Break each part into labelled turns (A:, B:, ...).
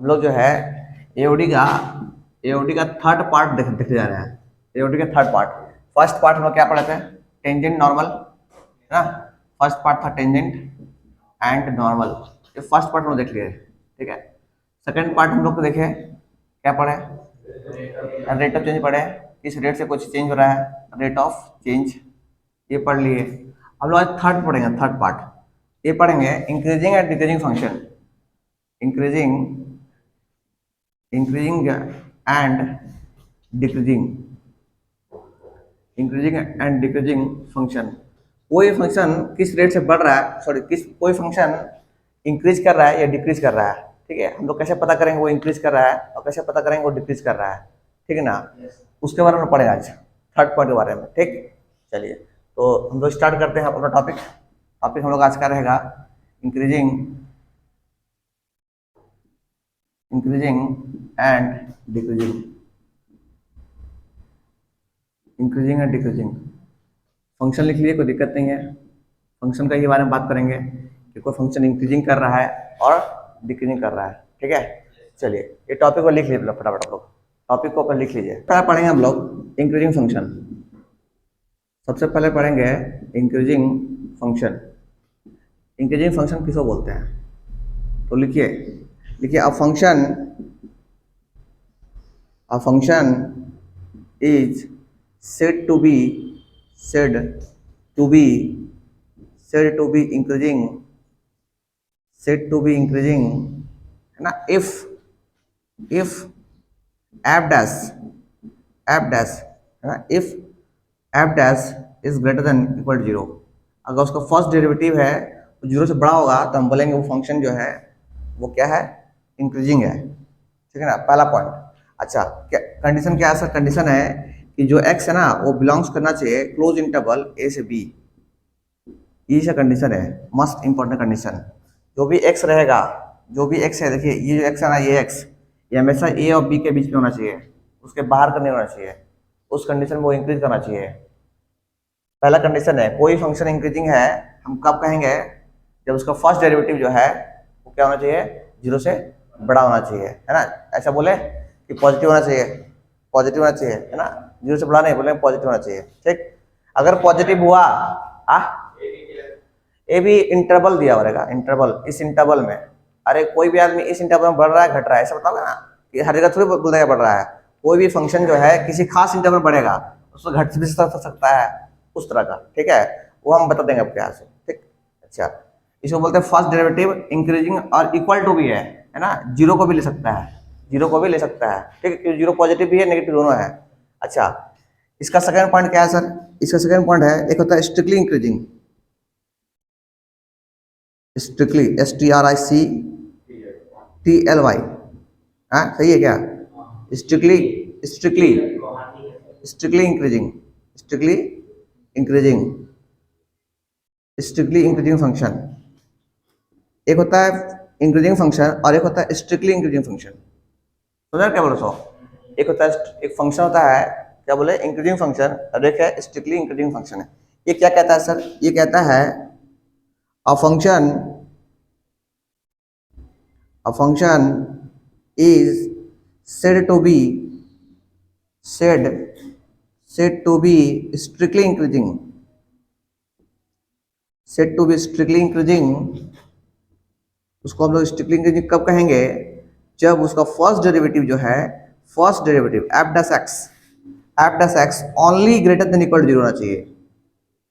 A: हम लोग जो है एओडी का एओडी का थर्ड पार्ट देखे जा रहे हैं। एओडी का थर्ड पार्ट, फर्स्ट पार्ट हम लोग क्या पढ़े थे? टेंजेंट नॉर्मल, है ना। फर्स्ट पार्ट था टेंजेंट एंड नॉर्मल, ये फर्स्ट पार्ट हम लोग देख लिए, ठीक है। सेकंड पार्ट हम लोग को देखे, क्या पढ़े? रेट ऑफ चेंज पढ़े, किस रेट से कुछ चेंज हो रहा है, रेट ऑफ चेंज, ये पढ़ लिए। हम लोग आज थर्ड पढ़ेंगे, थर्ड पार्ट ये पढ़ेंगे increasing and decreasing function, increasing increasing and decreasing, increasing and decreasing function. कोई फंक्शन किस रेट से बढ़ रहा है, सॉरी किस कोई फंक्शन इंक्रीज कर रहा है या डिक्रीज कर रहा है, ठीक है। हम लोग कैसे पता करेंगे वो इंक्रीज कर रहा है और कैसे पता करेंगे वो डिक्रीज कर रहा है, ठीक है ना। उसके बारे में पढ़ेंगे आज, थर्ड पॉइंट के बारे में, ठीक। चलिए तो हम लोग स्टार्ट करते हैं अपना टॉपिक। टॉपिक हम लोग आज का रहेगा increasing increasing and decreasing, increasing and decreasing. Function लिख लिए, कोई दिक्कत नहीं है। फंक्शन का ही बारे में बात करेंगे कि कोई फंक्शन इंक्रीजिंग कर रहा है और डिक्रीजिंग कर रहा है, ठीक है। चलिए ये टॉपिक को लिख लीजिए फटाफट, आप लोग टॉपिक को ऊपर लिख लीजिए। पहले पढ़ेंगे हम लोग इंक्रीजिंग फंक्शन। सबसे पहले पढ़ेंगे इंक्रीजिंग फंक्शन। इंक्रीजिंग फंक्शन किसको बोलते हैं? तो लिखिए लिखिए अ function is said to be said to be said to be increasing, said to be increasing, है ना, if f dash f dash, है ना, if f dash is greater than equal to zero. अगर उसका फर्स्ट डेरिवेटिव है तो zero से बड़ा होगा तो हम बोलेंगे वो फंक्शन जो है वो क्या है, इंक्रीजिंग है, ठीक है ना, पहला पॉइंट। अच्छा क्या कंडीशन, क्या ऐसा कंडीशन है कि जो x है ना वो बिलोंग्स करना चाहिए क्लोज इंटरवल a से b, ये सा कंडीशन है, मस्ट इंपॉर्टेंट कंडीशन। जो भी x रहेगा, जो भी x है, देखिए ये जो x है ना, ये x ये हमेशा a और b के बीच में होना चाहिए, उसके बाहर का नहीं होना चाहिए, उस कंडीशन में वो इंक्रीज करना चाहिए। पहला कंडीशन है कोई फंक्शन इंक्रीजिंग है हम कब कहेंगे, जब उसका फर्स्ट डेरिवेटिव जो है वो क्या होना चाहिए, जीरो से बड़ा होना चाहिए, है ना। ऐसा बोले कि पॉजिटिव होना चाहिए, पॉजिटिव होना चाहिए, है ना, जीरो से बड़ा नहीं, बोले पॉजिटिव होना चाहिए, ठीक। अगर पॉजिटिव हुआ ए भी इंटरवल दिया रहेगा, इंटरवल, इस इंटरवल में, अरे कोई भी आदमी इस इंटरवल में बढ़ रहा है घट रहा है ऐसा बताओगे ना, कि हर जगह थोड़ी बोल देगा बढ़ रहा है। कोई भी फंक्शन जो है किसी खास इंटरवल में बढ़ेगा, उसको घट भी सकता है, उस तरह का, ठीक है, वो हम बता देंगे आपके यहाँ से, ठीक। अच्छा इसको बोलते हैं फर्स्ट डेरिवेटिव इंक्रीजिंग और इक्वल टू भी है ना, जीरो को भी ले सकता है, जीरो को भी ले सकता है, ठीक है, जीरो पॉजिटिव भी है नेगेटिव दोनों है। अच्छा इसका सेकंड पॉइंट क्या है सर? इसका सेकंड पॉइंट है, एक होता है स्ट्रिक्टली इंक्रीजिंग, स्ट्रिक्टली STRICTLY, हाँ सही है क्या? Strictly strictly strictly increasing, strictly increasing, strictly increasing function. एक होता है इंक्रीजिंग फंक्शन और एक होता है स्ट्रिक्टली इंक्रीजिंग फंक्शन। समझा क्या बोलो सो? एक होता है, एक फंक्शन होता है क्या बोले, इंक्रीजिंग फंक्शन, और एक है स्ट्रिक्टली इंक्रीजिंग फंक्शन है। ये क्या कहता है सर? ये कहता है अ function is said to be said said to be strictly increasing, said to be strictly increasing। उसको हम लोग स्ट्रिक्टली इंक्रीजिंग कब कहेंगे? जब उसका फर्स्ट डेरिवेटिव जो है, first derivative f dash x only greater than equal zero होना चाहिए,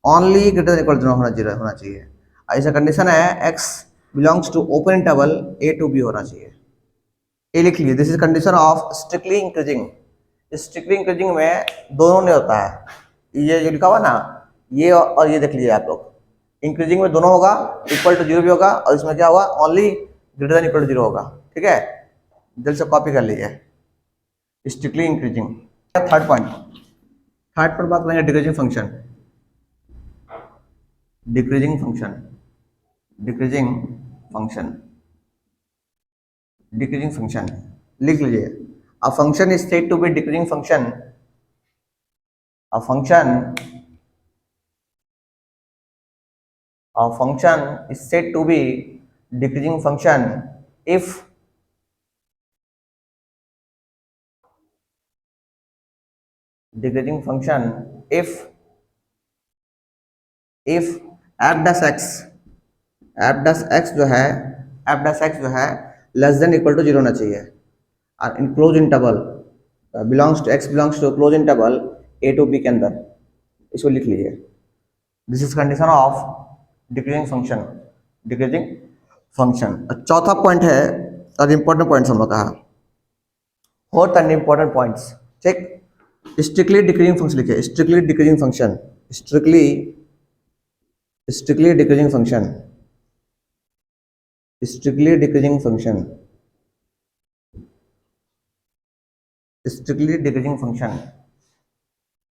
A: only greater than equal zero होना चाहिए। ऐसा कंडीशन है x belongs to open interval a to b होना चाहिए, ये लिख लीजिए। This is condition of strictly increasing. Strictly increasing में दोनों नहीं होता है, ये जो लिखा हुआ ना, ये और ये देख लीजिए आप लोग, इंक्रीजिंग में दोनों होगा, इक्वल टू जीरो भी होगा, और इसमें क्या होगा, only greater than equal to zero होगा, ठीक है। जल्द से कॉपी कर लीजिए strictly increasing. Third point, third पर बात करेंगे decreasing function, decreasing function, decreasing function, decreasing function लिख लीजिए। A function is said to be decreasing function, a function is said to be decreasing function if decreasing function if f dash x, f dash x जो है, f dash x जो है less than equal to zero होना चाहिए, और in close interval belongs to x belongs to close interval a to B के अंदर, इसको लिख लीजिए। This is condition of decreasing function, decreasing function. चौथा पॉइंट है और इंपॉर्टेंट पॉइंट्स हम लोग का, फोर्थ एंड इंपॉर्टेंट पॉइंट्स, ठीक। स्ट्रिक्टली डिक्रीजिंग फंक्शन लिखिए, strictly decreasing function, strictly decreasing function, strictly decreasing function, strictly decreasing function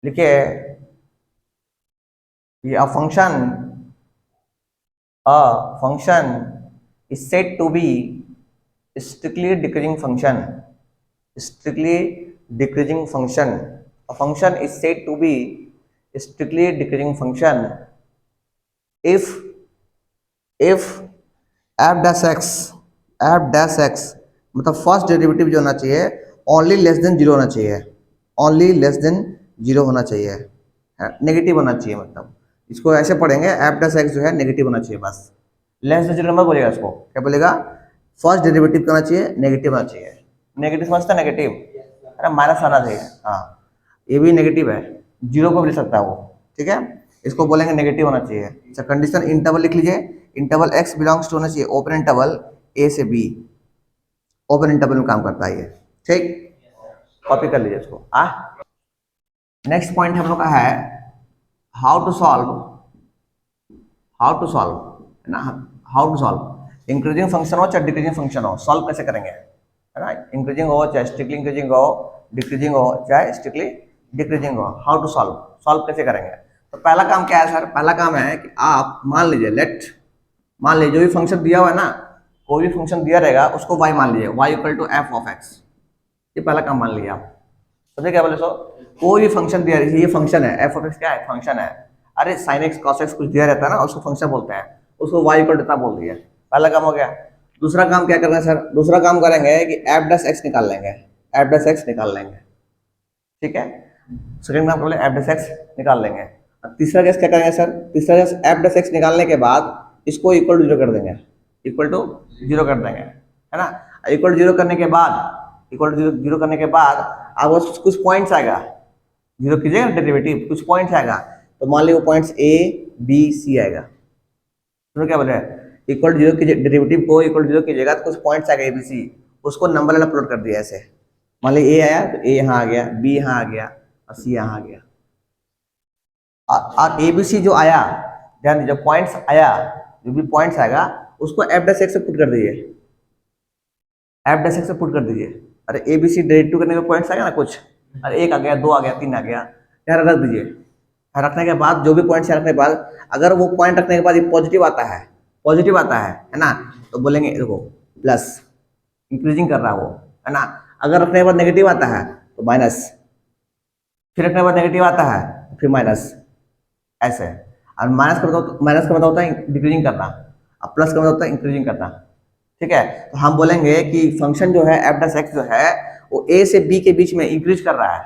A: लिखिए। ये अ function is said to be strictly decreasing function, strictly decreasing function. A function is said to be strictly decreasing function if f dash x मतलब first derivative जो होना चाहिए only less than zero होना चाहिए, only less than zero होना चाहिए, negative होना चाहिए। मतलब इसको ऐसे पढ़ेंगे, एफ डैश एक्स जो है नेगेटिव होना चाहिए, बस लेस देन जीरो नंबर बोलेगा, इसको क्या बोलेगा, फर्स्ट डेरिवेटिव करना चाहिए नेगेटिव होना चाहिए। नेगेटिव समझता है, नेगेटिव अरे माइनस आना चाहिए, हाँ ये भी नेगेटिव है, जीरो को भी ले सकता है वो, ठीक है, इसको बोलेंगे नेगेटिव होना चाहिए। अच्छा कंडीशन इंटरवल लिख लीजिए, इंटरवल एक्स बिलोंग्स टू होना चाहिए ओपन इंटरवल ए से बी, ओपन इंटरवल में काम करता है ये, ठीक, कॉपी कर लीजिए इसको। नेक्स्ट पॉइंट हम लोग का है हाउ टू सॉल्व है ना, how to solve increasing function हो चाहे डिक्रीजिंग फंक्शन हो, सॉल्व कैसे करेंगे, है ना, इंक्रीजिंग हो चाहे स्ट्रिक्टली इंक्रीजिंग हो, डिक्रीजिंग हो चाहे स्ट्रिक्टली डिक्रीजिंग हो, हाउ टू सॉल्व कैसे करेंगे। तो पहला काम क्या है सर, पहला काम है कि आप मान लीजिए मान लीजिए जो भी फंक्शन दिया हुआ है ना, कोई भी फंक्शन दिया रहेगा उसको y मान लीजिए, y equal to f of x, ये पहला काम मान लिया आप। समझे क्या बोले, सो कोई भी फंक्शन दिया, ये फंक्शन है एफ ऑफ एक्स, क्या है फंक्शन है, अरे साइन एक्स कॉस एक्स कुछ दिया रहता है ना, उसको फंक्शन बोलते हैं, उसको y इक्वल टू बोल दिया, पहला काम हो गया। दूसरा काम क्या करना है सर, दूसरा काम करेंगे कि एफ डैश एक्स निकाल लेंगे, एफ डैश एक्स निकाल लेंगे, ठीक है, सेकंड काम कर ले एफ डैश एक्स निकाल लेंगे। अब तीसरा केस क्या करेंगे सर, तीसरा केस एफ डैश एक्स निकालने के बाद इसको इक्वल टू जीरो कर देंगे, इक्वल टू जीरो कर देंगे, है ना, इक्वल टू जीरो करने के बाद, इक्वल टू जीरो करने के बाद अब कुछ पॉइंट्स आएगा, जीरो कीजिएगा डेरिवेटिव, कुछ पॉइंट्स आएगा, तो मान लीजिए वो पॉइंट्स ए बी सी आएगा, तो क्या बोल रहे हैं, इक्वल टू जीरो की डेरिवेटिव को इक्वल टू जीरो कीजिएगा तो कुछ पॉइंट्स आएगा ए बी सी, उसको नंबर लाइन प्लॉट कर दिया ऐसे, मान लीजिए ए आया तो ए यहाँ आ गया, बी यहाँ आ गया और सी यहाँ आ गया, और ए बी सी जो आया, ध्यान दीजिए पॉइंट्स आया, जो भी पॉइंट्स आएगा उसको एफ डैश एक्स से पुट कर दीजिए, एफ डैश एक्स से पुट कर दीजिए। अरे ए बी सी डेरिवेटिव करने के पॉइंट्स आएगा ना कुछ, अरे एक आ गया, दो आ गया, तीन आ गया, यहाँ रख दीजिए, रखने के बाद जो भी पॉइंट्स रखने के बाद अगर वो पॉइंट रखने के बाद ये पॉजिटिव आता है, पॉजिटिव आता है ना, तो बोलेंगे देखो प्लस, इंक्रीजिंग कर रहा है वो, है ना, अगर रखने के बाद नेगेटिव आता है तो माइनस, फिर रखने के बाद नेगेटिव आता है फिर माइनस, ऐसे। और माइनस का मतलब होता है डिक्रीजिंग करना, और प्लस का मतलब होता है इंक्रीजिंग करना, ठीक है। तो हम बोलेंगे कि फंक्शन जो है एफ डैश एक्स जो है वो ए से बी के बीच में इंक्रीज कर रहा है,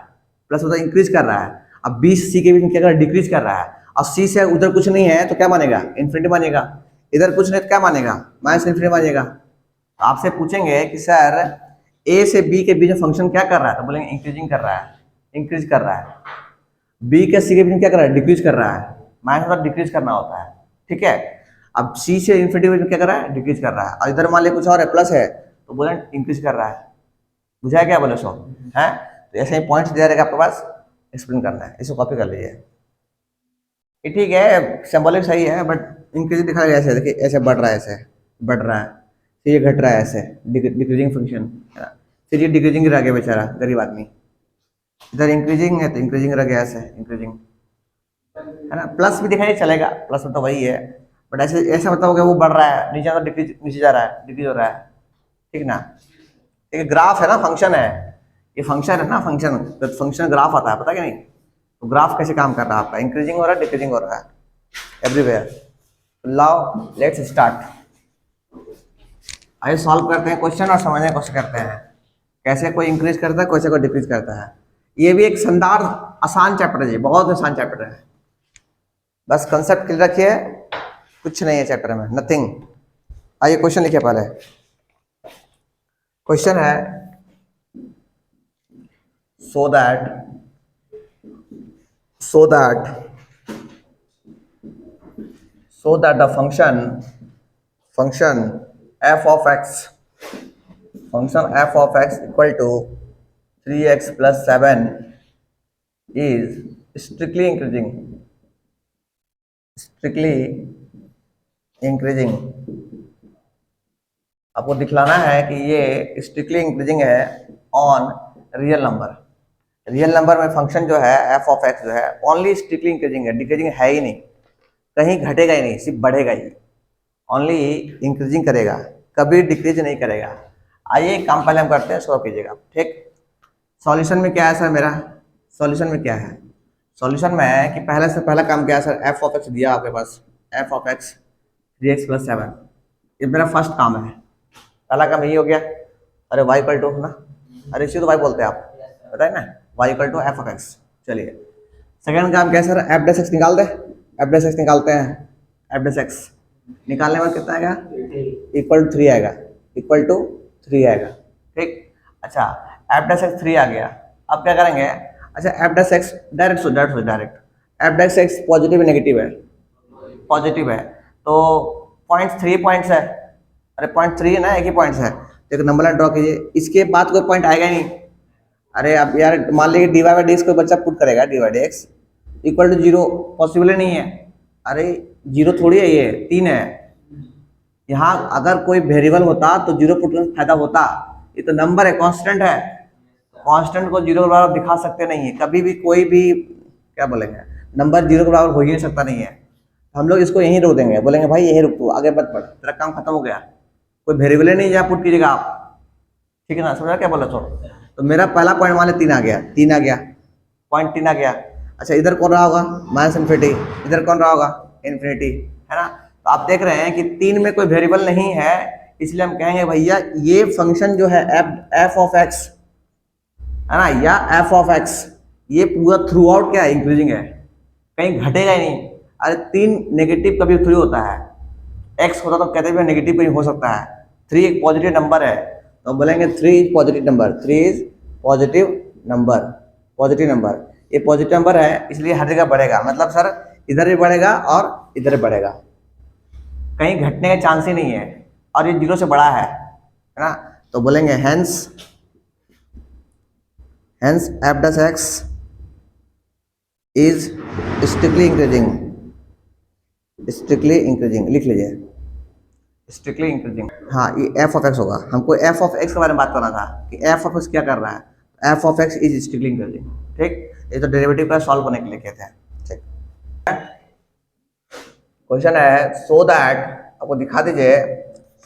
A: प्लस होता है इंक्रीज कर रहा है, अब बी से सी के बीच में क्या कर रहा है, डिक्रीज कर रहा है, और सी से उधर कुछ नहीं है तो क्या मानेगा, इन्फिनिटी मानेगा, इधर कुछ नहीं तो क्या मानेगा, माइनस इन्फिनिटी मानेगा। तो आपसे पूछेंगे कि सर ए से बी के बीच में फंक्शन क्या कर रहा है, तो बोलेंगे इंक्रीजिंग कर रहा है, इंक्रीज कर रहा है। बी के सी के बीच में क्या कर रहा है, डिक्रीज कर रहा है, माइनस मतलब डिक्रीज करना होता है, ठीक है। अब सी से इन्फिनिटी में क्या कर रहा है, डिक्रीज कर रहा है, और इधर मान लिया कुछ और है प्लस है तो बोले इंक्रीज कर रहा है, बुझाया क्या बोले सो है। तो ऐसे ही पॉइंट्स दिया रहेगा आपके पास, एक्सप्लेन करना है, इसको कॉपी कर लीजिए। ये ठीक है, सिंबॉलिक सही है, बट इंक्रीज दिखा गया ऐसे, देखिए ऐसे बढ़ रहा है, ऐसे बढ़ रहा है, फिर ये घट रहा है ऐसे, डिक्रीजिंग फंक्शन है ना, फिर ये डिक्रीजिंग रह गया बेचारा गरीब आदमी, इधर इंक्रीजिंग है तो इंक्रीजिंग रह गया ऐसे, इंक्रीजिंग है ना, प्लस भी दिखाई चलेगा, प्लस मतलब वही है, बट ऐसे ऐसा मतलब हो गया वो बढ़ रहा है, नीचे तो डिक्रीज, नीचे जा रहा है, डिक्रीज हो रहा है, ठीक ना। एक ग्राफ है ना, फंक्शन है, ये फंक्शन है ना, फंक्शन तो फंक्शन ग्राफ आता है, पता क्या नहीं, तो ग्राफ कैसे काम कर रहा है आपका, इंक्रीजिंग हो रहा है डिक्रीजिंग हो रहा है एवरीवेयर। नाउ लेट्स स्टार्ट, आइए सॉल्व करते हैं क्वेश्चन और समझने की कोशिश करते हैं कैसे कोई इंक्रीज करता है कैसे कोई डिक्रीज करता है। ये भी एक शानदार आसान चैप्टर है, ये बहुत आसान चैप्टर है, बस कंसेप्ट क्लियर रखिए, कुछ नहीं है चैप्टर में, नथिंग। आइए क्वेश्चन लिखिए पहले। क्वेश्चन है सो that the function f of x equal to 3x plus 7 is strictly increasing। आपको दिखलाना है कि ये स्ट्रिक्टली इंक्रीजिंग है ऑन रियल नंबर में फंक्शन जो है f ऑफ x जो है ओनली स्ट्रिक्टली इंक्रीजिंग है, डिक्रीजिंग है ही नहीं, कहीं घटेगा ही नहीं, सिर्फ बढ़ेगा ही, ओनली इंक्रीजिंग करेगा, कभी डिक्रीज नहीं करेगा। आइए काम पहले हम करते हैं, सॉल्व कीजिएगा, ठीक। सॉल्यूशन में क्या है सर मेरा, सॉल्यूशन में क्या है, सॉल्यूशन में है कि पहले से पहला काम क्या है सर, f ऑफ x दिया आपके पास, f of x 3x plus 7, ये मेरा फर्स्ट काम है, पहला काम यही हो गया। अरे y इक्वल टू ना, अरे इसी तो y बोलते हैं आप, बताए ना, y equal to f of x। चलिए सेकंड काम क्या है सर, f डैश x निकाल दे, f डैश x निकालते हैं, f डैश x निकालने में कितना आएगा, इक्वल टू 3 आएगा, इक्वल टू 3 आएगा, ठीक। अच्छा f डैश x 3 आ गया, अब क्या करेंगे, अच्छा f dash x direct f dash x positive negative है, पॉजिटिव है तो 0.3 पॉइंट्स है, अरे 0.3 है ना, एक ही पॉइंट्स है, तो एक नंबर लाइन ड्रॉ कीजिए, इसके बाद कोई पॉइंट आएगा ही नहीं। अरे अब यार मान लीजिए dy बाई dx कोई बच्चा पुट करेगा, dy by dx equal to 0, possible ही नहीं है, अरे 0 थोड़ी है, ये 3 है। यहाँ अगर कोई वेरिएबल होता तो 0 पुट करने फायदा होता, ये तो नंबर है, कांस्टेंट है, कांस्टेंट को 0 के बराबर दिखा सकते नहीं है, कभी भी कोई भी क्या बोलेंगे, नंबर 0 के बराबर हो ही नहीं सकता नहीं है। हम लोग इसको यहीं रोक देंगे, बोलेंगे भाई यहीं रुक, तू आगे मत बढ़, तेरा काम खत्म हो गया, कोई वेरिएबल ही नहीं जहाँ पुट कीजिएगा आप, ठीक है ना, समझा क्या बोला। तो मेरा पहला पॉइंट मान 3 आ गया, 3 आ गया, पॉइंट 3 आ गया। अच्छा इधर कौन रहा होगा, माइनस इन्फिनिटी, इधर कौन रहा होगा, इन्फिनिटी, है ना। तो आप देख रहे हैं कि 3 में कोई वेरिएबल नहीं है, इसलिए हम कहेंगे भैया ये फंक्शन जो है f ऑफ x है ना, या f ऑफ x ये पूरा थ्रू आउट क्या है, इंक्रीजिंग है, कहीं घटेगा ही नहीं। अरे 3 नेगेटिव कभी थ्री होता है, x होता तो कहते हैं नेगेटिव कहीं हो सकता है, 3 एक पॉजिटिव नंबर है, तो बोलेंगे 3 is positive number, 3 is positive number, ये पॉजिटिव नंबर है इसलिए हर जगह बढ़ेगा, मतलब सर इधर भी बढ़ेगा और इधर भी बढ़ेगा, कहीं घटने का चांस ही नहीं है, और ये 0 से बड़ा है ना। तो बोलेंगे hence f dash x is strictly increasing, लिख लीजिए स्ट्रिक्टली इंक्रीजिंग। हाँ ये f ऑफ x होगा, हमको f ऑफ x के बारे में बात करना था कि f ऑफ x क्या कर रहा है, f of x is strictly increasing, ठीक। ये तो डेरिवेटिव का सॉल्व करने के लिए कहते हैं, ठीक। क्वेश्चन है सो दैट, आपको दिखा दीजिए,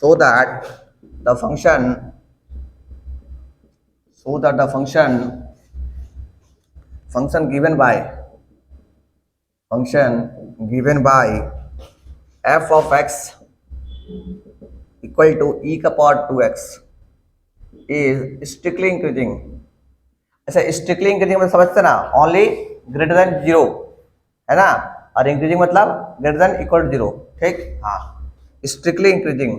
A: so that the function given by f of x equal to e का power 2x is strictly increasing. अच्छा स्ट्रिक्टली इंक्रीजिंग मतलब समझते ना, ओनली ग्रेटर देन 0 है ना, और इंक्रीजिंग मतलब ग्रेटर देन इक्वल टू 0, ठीक। हाँ strictly increasing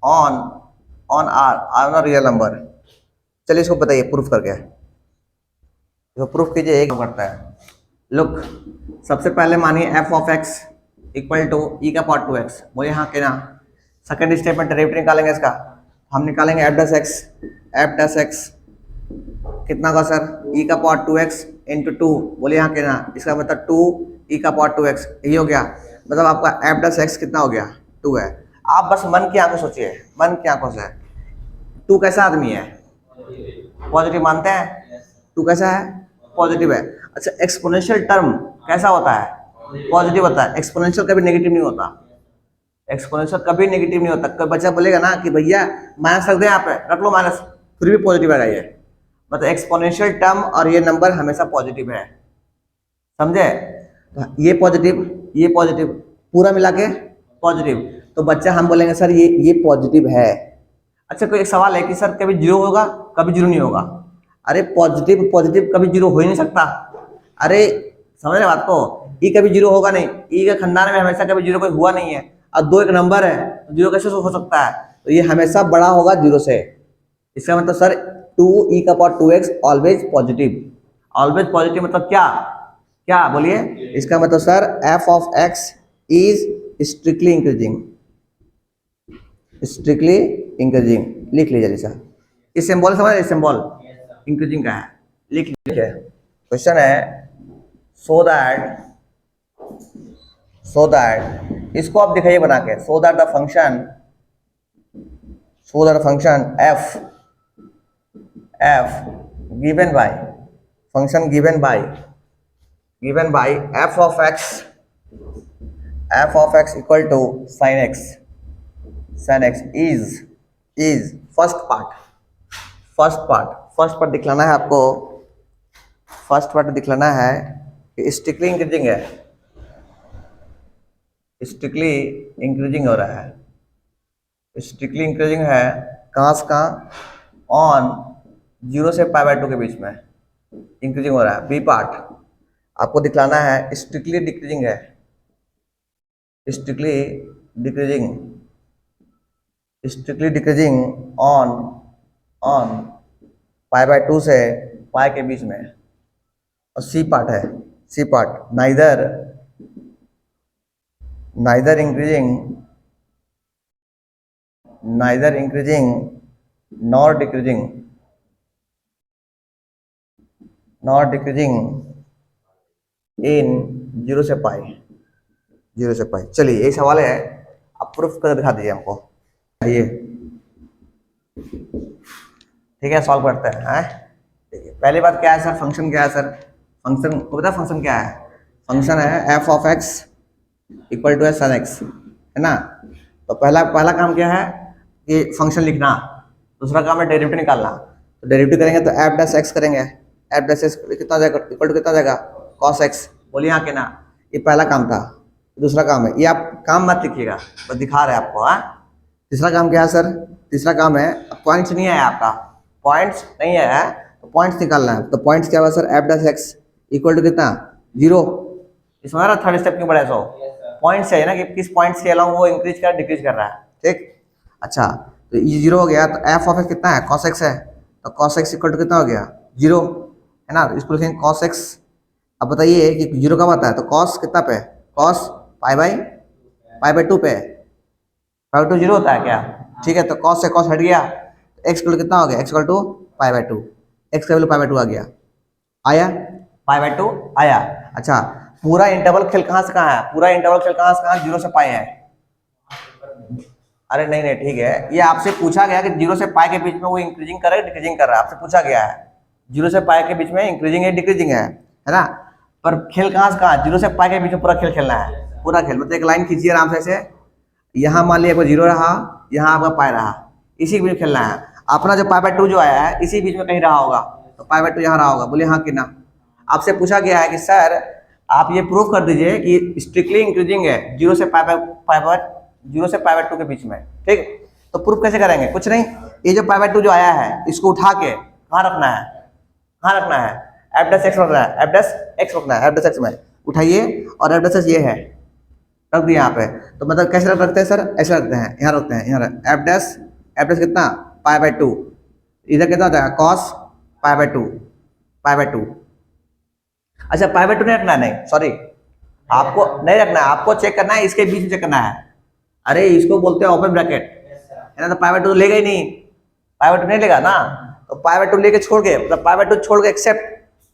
A: on R real number. चलिए इसको बताइए प्रूफ करके, इसको प्रूफ कीजिए, एक करता है। लुक सबसे पहले मानिए f of x equal to e का पावर 2x, वो यहाँ के ना सेकंड स्टेप में डेरिवेटिव निकालेंगे इसका, हम निकालेंगे f डैश x कितना होगा सर, e का पावर 2x इंटू 2, बोले यहाँ के ना, इसका मतलब 2 e का पावर 2x, यही हो गया, मतलब आपका f डैश x कितना हो गया, 2 है। आप बस मन की आंखों सोचिए, मन की आंखों से 2 कैसा आदमी है, पॉजिटिव मानते हैं, 2 कैसा है, पॉजिटिव है। अच्छा एक्सपोनेंशियल टर्म कैसा होता है, पॉजिटिव होता है, एक्सपोनेंशियल कभी नेगेटिव नहीं होता, कोई बच्चा बोलेगा ना कि भैया माइनस रख दे, यहाँ पे रख लो माइनस, फिर भी पॉजिटिव आएगा, ये मतलब एक्सपोनेंशियल टर्म और ये नंबर हमेशा पॉजिटिव है, समझे। ये पॉजिटिव पूरा मिला के पॉजिटिव, तो बच्चा हम बोलेंगे सर ये पॉजिटिव है। अच्छा कोई एक सवाल है कि सर कभी जीरो होगा कभी जीरो नहीं होगा। अरे पॉजिटिव पॉजिटिव कभी जीरो हो ही नहीं सकता। अरे समझ रहे बात को, ई कभी जीरो होगा नहीं, ई के खानदान में हमेशा कभी जीरो कोई हुआ नहीं है। अब दो एक नंबर है तो जीरो कैसे हो सकता है, तो ये हमेशा बड़ा होगा जीरो से। इसका मतलब sir 2e⁴ always positive. Always positive मतलब क्या क्या बोलिए। इसका मतलब sir f of x is strictly increasing, strictly increasing. लिख लीजिए जैसा इस सिंबल समझ, इस सिंबल इंक्रीजिंग का है, लिख लीजिए। क्वेश्चन है सो दैट इसको आप दिखाइए बना के, so that the function f given by function given by f of x equal to sin x is first part दिखलाना है आपको। फर्स्ट पार्ट दिखलाना है कि स्ट्रिक्टली इंक्रीजिंग है, स्ट्रिक्टली इंक्रीजिंग हो रहा है, स्ट्रिक्टली इंक्रीजिंग है कहाँ से कहाँ, ऑन 0 से π/2 के बीच में इंक्रीजिंग हो रहा है। बी पार्ट आपको दिखलाना है स्ट्रिक्टली डिक्रीजिंग है, स्ट्रिक्टली डिक्रीजिंग ऑन π/2 से पाई के बीच में। और सी पार्ट है, C part neither increasing nor decreasing in 0 से पाई। चलिए ये सवाल है, आप प्रूफ कर दिखा दीजिए हमको। ये ठीक है, सॉल्व करते हैं। देखिए पहली बात क्या है सर, फंक्शन क्या है सर, फंक्शन को पता फंक्शन क्या है, फंक्शन है f of x equal to sin x, है ना। तो पहला काम क्या है कि फंक्शन लिखना, दूसरा काम है डेरिवेटिव निकालना। तो डेरिवेटिव करेंगे तो f डैश x करेंगे, f डैश x कितना जाएगा, इक्वल टू कितना जाएगा cos x। बोलिए हाँ के ना, ये पहला काम था। दूसरा काम है, ये आप काम मत लिखिएगा, बस दिखा रहे हैं आपको। हाँ तीसरा काम क्या है सर, तीसरा काम है पॉइंट्स नहीं है आपका, पॉइंट्स नहीं है तो पॉइंट्स निकालना है। तो पॉइंट्स क्या हुआ sir, f dash x equal to कितना 0। इसमें ना थर्ड स्टेप क्यों बढ़ा सो, पॉइंट्स है ना कि किस पॉइंट्स के अलावा वो इंक्रीज कर डिक्रीज कर रहा है। ठीक, अच्छा तो ये 0 हो गया, तो f ऑफ x कितना है cos x है, तो cos x इक्वल टू कितना हो गया 0, है ना। इसको लिखेंगे cos x। अब बताइए कि 0 कब आता है, तो cos कितना पे, cos π/2 पे, π/2 0 होता है क्या। ठीक है, तो cos से cos हट गया, x इक्वल कितना हो गया, x इक्वल टू π/2, x का वैल्यू π/2 आ गया, आया π/2 आया। अच्छा पूरा इंटरवल खेल कहाँ से कहाँ है, पूरा इंटरवल खेल कहाँ से कहाँ, 0 से पाई है। अरे नहीं ठीक है, ये आपसे पूछा गया कि 0 से पाई के बीच में वो इंक्रीजिंग कर रहा है डिक्रीजिंग कर रहा है, आपसे पूछा गया है 0 से पाई के बीच में इंक्रीजिंग है डिक्रीजिंग है ना। पर खेल कहाँ से कहाँ, 0 से पाई के बीच में पूरा खेल खेलना है, पूरा खेल। मतलब एक लाइन खींचिए आराम से ऐसे, यहाँ मान लिया 0 रहा, यहाँ आपका पाई रहा, इसी के बीच खेलना है। अपना जो π/2 जो आया है इसी बीच में कहीं रहा होगा, तो π/2 यहाँ रहा होगा। बोलिए हाँ कि ना। आपसे पूछा गया है कि सर आप ये प्रूफ कर दीजिए कि स्ट्रिक्टली इंक्रीजिंग है 0 से π/2 के बीच में। ठीक, तो प्रूफ कैसे करेंगे, कुछ नहीं, ये जो π/2 जो आया है इसको उठा के कहाँ रखना है, कहाँ रखना है, f डैश x रखना है, f डैश x रखना है, f डैश x में उठाइए और f डैश x ये है, रख दिया यहाँ पे। तो मतलब कैसे रखते हैं सर, ऐसे रखते हैं, यहाँ रखते हैं, यहाँ f डैश कितना π/2, इधर कितना होता है cos π/2। अच्छा π/2 नहीं रखना है, नहीं सॉरी आपको नहीं रखना है, आपको चेक करना है इसके बीच में चेक करना है। अरे इसको बोलते हैं ओपन ब्रैकेट, है ना। तो π/2 लेगा ही नहीं, π/2 नहीं लेगा ना, तो π/2 लेके छोड़ के, मतलब π/2 छोड़ के एक्सेप्ट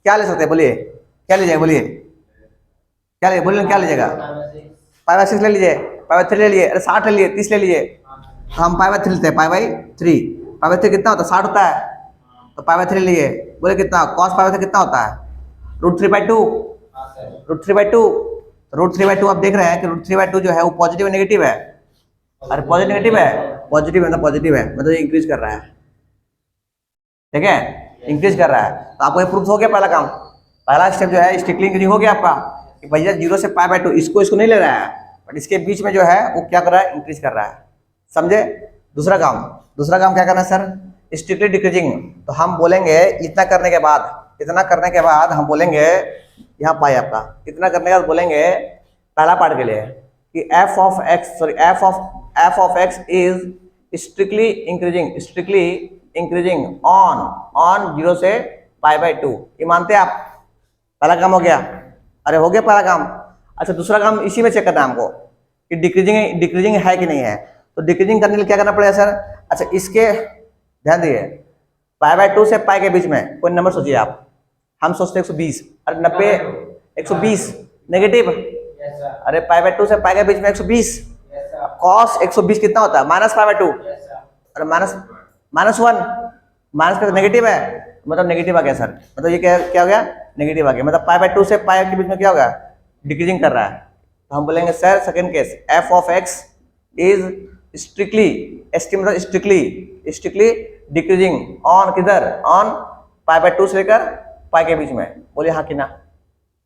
A: क्या ले सकते हैं, बोलिए क्या लीजिएगा, बोलिए क्या लीजिए, बोलिए क्या लीजिएगा, π/6 ले लीजिए, π/3 ले लिए, अरे 60 ले लिए, 30 ले लीजिए। तो हम π/3 लेते हैं, π/3 कितना होता है 60 होता है, तो π/3 लिए। बोले कितना cos π/3 कितना होता है √3/2, √3/2 आप देख रहे हैं कि √3/2 जो है वो पॉजिटिव नेगेटिव है। अरे पॉजिटिव नेगेटिव है, पॉजिटिव है ना, पॉजिटिव है मतलब इंक्रीज कर रहा है। ठीक है, इंक्रीज कर रहा है। तो आपको ये प्रूफ हो गया, पहला काम, पहला स्टेप जो है स्ट्रिक्टली इंक्रीजिंग हो गया आपका कि भैया 0 से π/2 इसको नहीं ले रहा है, और इसके बीच में जो है वो क्या कर रहा है, इंक्रीज कर रहा है। समझे? दूसरा काम क्या करना है सर, स्ट्रिक्टली डिक्रीजिंग। तो हम बोलेंगे इतना करने के बाद हम बोलेंगे यहाँ पाई आपका, इतना करने के बाद बोलेंगे पहला पार्ट के लिए कि f of x is strictly increasing on 0 से π/2। ये मानते हैं आप? पहला काम हो गया। अरे हो गया पहला काम। अच्छा, दूसरा काम इसी में चेक करना है हमको कि डिक्रीजिंग है कि नहीं है। तो डिक्रीजिंग करने के लिए क्या करना पड़ेगा सर? अच्छा, इसके ध्यान दिए π/2 से पाई के बीच में कोई नंबर सोचिए आप। हम सोचते 120, अरे 90, 120 नेगेटिव। अरे π/2 से पाई के बीच में 120, कॉस 120 कितना होता है? -π/2। अरे -1, माइनस का नेगेटिव है, मतलब नेगेटिव आ गया सर। मतलब ये क्या हो गया? नेगेटिव आ गया। मतलब π/2 से पाई के बीच में क्या होगा? डिक्रीजिंग कर रहा है। तो हम बोलेंगे sir second case f of x is strictly decreasing on किधर? ऑन π/2 से लेकर पाई के बीच में। बोलिए हाँ कि ना?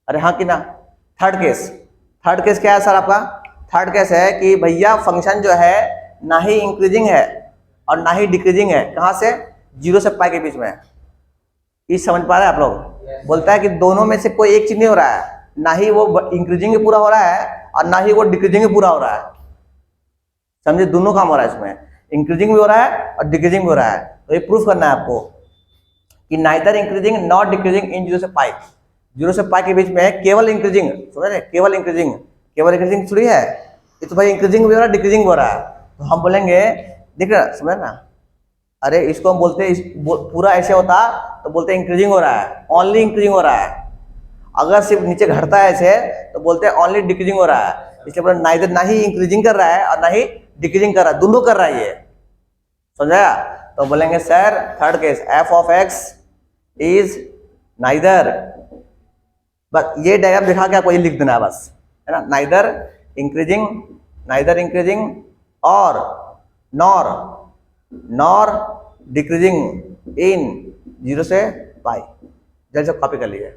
A: अरे हाँ कि ना? थर्ड केस क्या है सर आपका? थर्ड केस है कि भैया फंक्शन जो है ना ही इंक्रीजिंग है और ना ही डिक्रीजिंग है। कहाँ से? 0 से पाई के बीच में। ये समझ पा रहे हैं आप लोग? बोलता है कि दोनों में से कोई एक चीज नहीं हो रहा है, ना ही वो इंक्रीजिंग पूरा हो रहा है और ना ही वो डिक्रीजिंग पूरा हो रहा है। समझे? दोनों काम हो रहा है इसमें, इंक्रीजिंग भी हो रहा है और डिक्रीजिंग भी हो रहा है। तो ये प्रूफ करना है आपको कि neither increasing not decreasing in 0 से पाई। 0 से पाई के बीच में केवल इंक्रीजिंग, समझ रहे? केवल इंक्रीजिंग थोड़ी है ये, तो भाई इंक्रीजिंग भी हो रहा है, डिक्रीजिंग भी हो रहा है। तो हम बोलेंगे, देख रहे समझ ना? अरे इसको हम बोलते पूरा ऐसे होता तो बोलते इंक्रीजिंग हो रहा है, ओनली इंक्रीजिंग हो रहा है। अगर सिर्फ नीचे घटता है ऐसे तो बोलते हैं ओनली डिक्रीजिंग हो रहा है। इसलिए बोला नाइदर, ना ही इंक्रीजिंग कर रहा है और ना ही डिक्रीजिंग कर रहा है, दोनों कर रहा है ये। समझाया? तो बोलेंगे sir third case f of x is neither, बस ये डायग्राम दिखा के आपको ये लिख देना है बस, है ना? नाइदर इंक्रीजिंग और नॉर डिक्रीजिंग इन 0 से पाई। जल्द से कॉपी कर लीजिए।